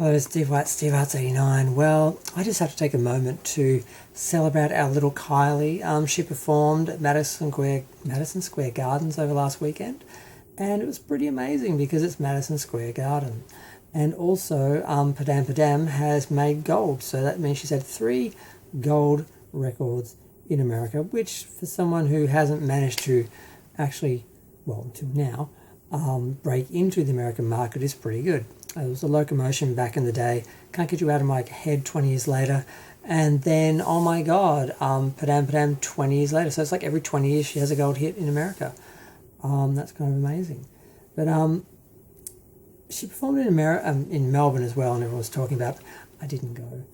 Hello, Steve White, Steve Arts 89. Well, I just have to take a moment to celebrate our little Kylie. She performed at Maddison Square Gardens over last weekend, and it was pretty amazing because it's Maddison Square Garden. And also, Padam Padam has made gold, so that means she's had 3 gold records in America, which for someone who hasn't managed to actually, well, until now, break into the American market is pretty good. It was a locomotion back in the day. Can't get you out of my head 20 years later. And then, oh my God, Padam Padam 20 years later. So it's like every 20 years she has a gold hit in America. That's kind of amazing. But she performed in Melbourne as well, and everyone was talking about it. I didn't go.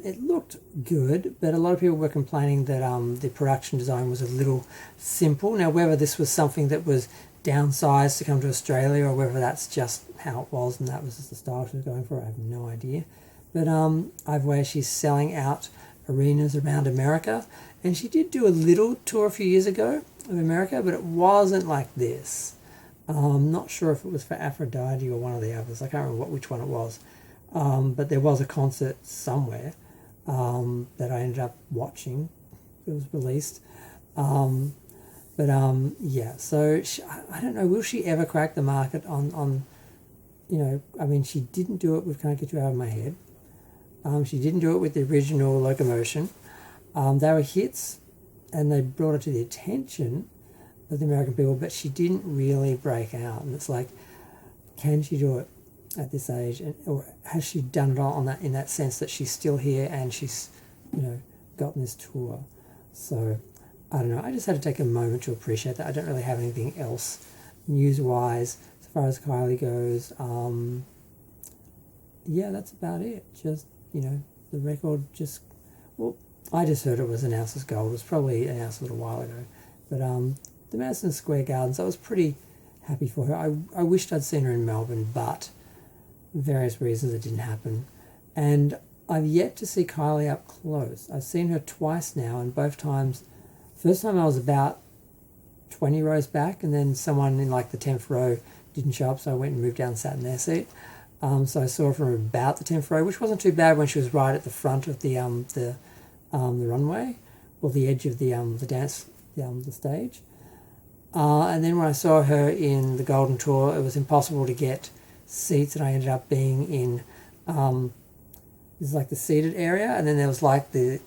It looked good, but a lot of people were complaining that the production design was a little simple. Now, whether this was something that was downsized to come to Australia or whether that's just how it was and that was just the style she was going for, I have no idea. But either way, she's selling out arenas around America, and she did do a little tour a few years ago of America, but it wasn't like this. I'm not sure if it was for Aphrodite or one of the others. I can't remember which one it was. But there was a concert somewhere that I ended up watching. It was released. Yeah, so I don't know, will she ever crack the market on I mean, she didn't do it with Can't Get You Out of My Head. She didn't do it with the original Locomotion. They were hits, and they brought her to the attention of the American people, but she didn't really break out. And it's like, can she do it at this age? Or has she done it all in that sense that she's still here and she's, gotten this tour? So I don't know. I just had to take a moment to appreciate that. I don't really have anything else news-wise as far as Kylie goes. Yeah, that's about it. Just, the record just... Well, I just heard it was announced as gold. It was probably announced a little while ago. But the Maddison Square Gardens, I was pretty happy for her. I wished I'd seen her in Melbourne, but various reasons it didn't happen. And I've yet to see Kylie up close. I've seen her twice now, and both times... First time I was about 20 rows back, and then someone in like the 10th row didn't show up, so I went and moved down and sat in their seat. So I saw her from about the 10th row, which wasn't too bad when she was right at the front of the runway, or the edge of the stage. And then when I saw her in the Golden Tour, it was impossible to get seats, and I ended up being in there's like the seated area, and then there was like the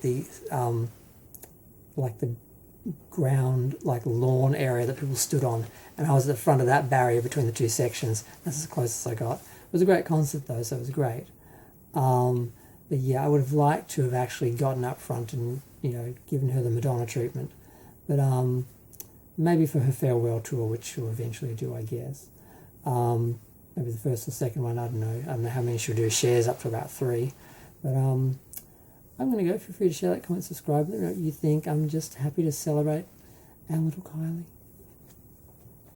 ground, like lawn area that people stood on, and I was at the front of that barrier between the two sections. That's as close as I got. It was a great concert though, so it was great. But yeah, I would have liked to have actually gotten up front and given her the Madonna treatment, but maybe for her farewell tour, which she'll eventually do, I guess. Maybe the first or second one, I don't know how many she'll do. Shares up to about 3, but I'm going to go. Feel free to share that, comment, subscribe. Let me know what you think. I'm just happy to celebrate our little Kylie.